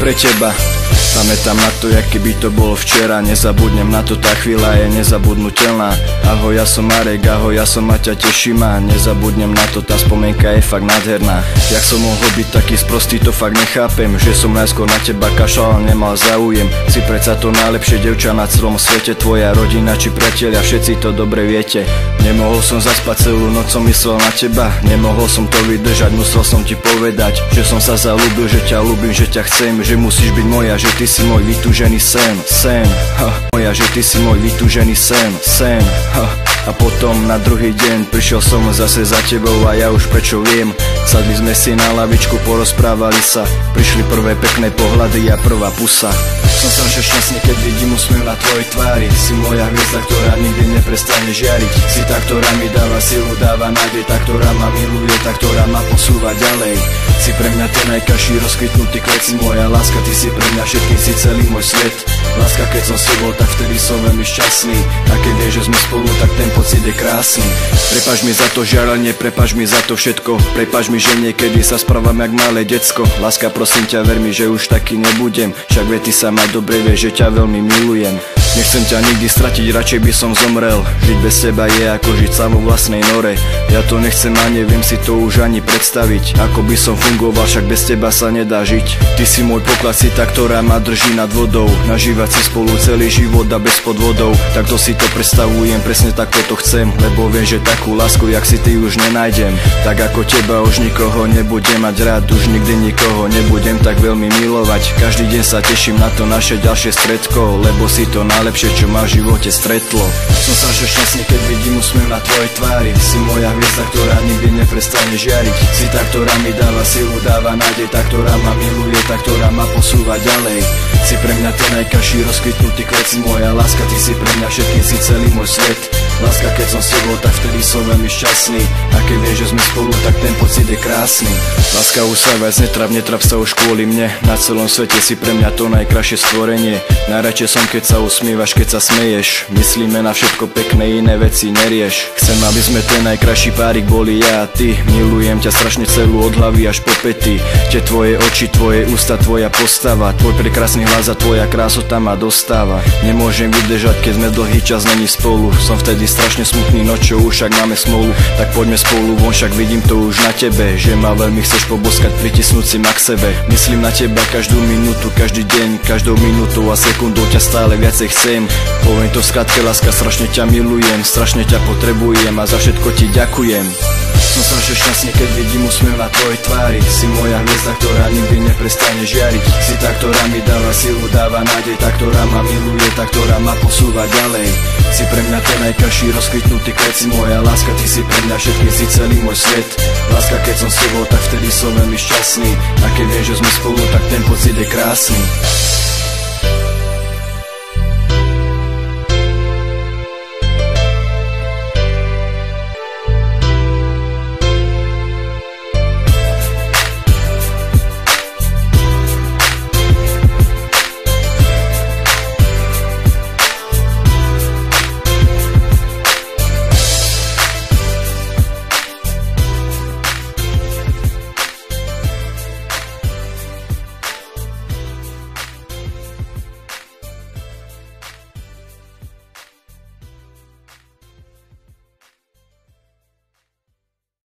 pre teba. Pamätám na to, jak keby to bolo včera. Nezabudnem na to, tá chvíľa je nezabudnutelná. Ahoj, ja som Marek, ahoj, ja som Maťa, teší ma. Nezabudnem na to, tá spomienka je fakt nádherná. Jak som mohol byť taký sprostý, to fakt nechápem. Že som najskôr na teba kašľal, nemal záujem. Si predsa to najlepšie devča na celom svete. Tvoja rodina či priatelia, všetci to dobre viete. Nemohol som zaspať celú noc, som myslel na teba. Nemohol som to vydržať, musel som ti povedať, že som sa zalúbil, že ťa ľúbim, že ťa chcem, že musíš byť moja, že ty si môj vytúžený sen, moja, že ty si môj vytúžený sen. A potom na druhý deň prišiel som zase za tebou a ja už prečo viem. Sadli sme si na lavičku, porozprávali sa. Prišli prvé pekné pohľady a prvá pusa. Som strašne šťastný, keď vidím úsmev na tvojej tvári. Si moja hviezda, ktorá nikdy neprestane žiariť. Si tá, ktorá mi dáva silu, dáva nádej. Tá, ktorá ma miluje, tá, ktorá ma posúva ďalej. Si pre mňa ten najkrajší rozkvitnutý kvet. Si moja láska, ty si pre mňa všetkým, si celý môj svet. Láska, keď som s tebou, tak vtedy som veľmi šťastný. A keď vieš, že sme spolu, tak ten pocit je krásny. Prepáč mi za to žiarenie, prepáč mi za to všetko. Prepáč mi, že niekedy sa správam jak malé decko. Láska, prosím ťa, ver mi, že už taký nebudem. Však vie, ty sa ma dobre vieš, že ťa veľmi milujem. Nechcem ťa nikdy stratiť, radšej by som zomrel. Žiť bez teba je ako žiť sám vo vlastnej nore. Ja to nechcem a neviem si to už ani predstaviť. Ako by som fungoval, však bez teba sa nedá žiť. Ty si môj poklad, si tá, ktorá ma drží nad vodou. Nažívať si spolu celý život a bez podvodov. Takto si to predstavujem, presne takto to chcem. Lebo viem, že takú lásku, jak si ty, už nenájdem. Tak ako teba už nikoho nebudem mať rád. Už nikdy nikoho nebudem tak veľmi milovať. Každý deň sa teším na to naše ďalšie stretko. Lebo si to najlepšie, čo ma v živote stretlo. Som strašne šťastný, keď vidím úsmev na tvojej tvári. Si moja hviezda, ktorá nikdy neprestane žiariť. Si tá, ktorá mi dáva silu, dáva nádej. Tá, ktorá ma miluje, tá, ktorá ma posúva ďalej. Si pre mňa ten najkrajší rozkvitnutý kvet. Si moja láska, ty si pre mňa všetkým, si celý môj svet. Láska, keď som s tebou, tak vtedy som veľmi šťastný. A keď vieš, že sme spolu, tak ten pocit je krásny. Láska, už sa viac netrap sa už kvôli mne. Na celom svete si pre mňa to najkrajšie stvorenie. Najradšej som, keď sa usmievaš, keď sa smeješ. Myslíme na všetko pekné, iné veci nerieš. Chcem, aby sme ten najkrajší párik boli ja a ty. Milujem ťa strašne celú od hlavy až po pety. Tie tvoje oči, tvoje ústa, tvoja postava. Tvoj prekrásny hlas a tvoja krásota ma dostáva. Nemôžem vydržať, keď sme dlhý čas není spolu. Som vtedy strašne smutný, nočou už však máme smolu. Tak poďme spolu von, však vidím to už na tebe. Že ma veľmi chceš poboskať, pritisnúť si ma k sebe. Myslím na teba každú minútu, každý deň, každou minútou a sekundou ťa stále viacej chcem. Poviem to v skratke, láska, strašne ťa milujem, strašne ťa potrebujem a za všetko ti ďakujem. Som strašne šťastný, keď vidím úsmev na tvojej tvári. Si moja hviezda, ktorá nikdy neprestane žiariť. Si tá, ktorá mi dáva silu, dáva nádej. Tá, ktorá ma miluje, tá, ktorá ma posúva ďalej. Si pre mňa ten najkrajší rozkvitnutý kvet. Si moja láska, ty si pre mňa všetkým, si celý môj svet. Láska, keď som s tebou, tak vtedy som veľmi šťastný. A keď vieš, že sme spolu, tak ten pocit je krásny.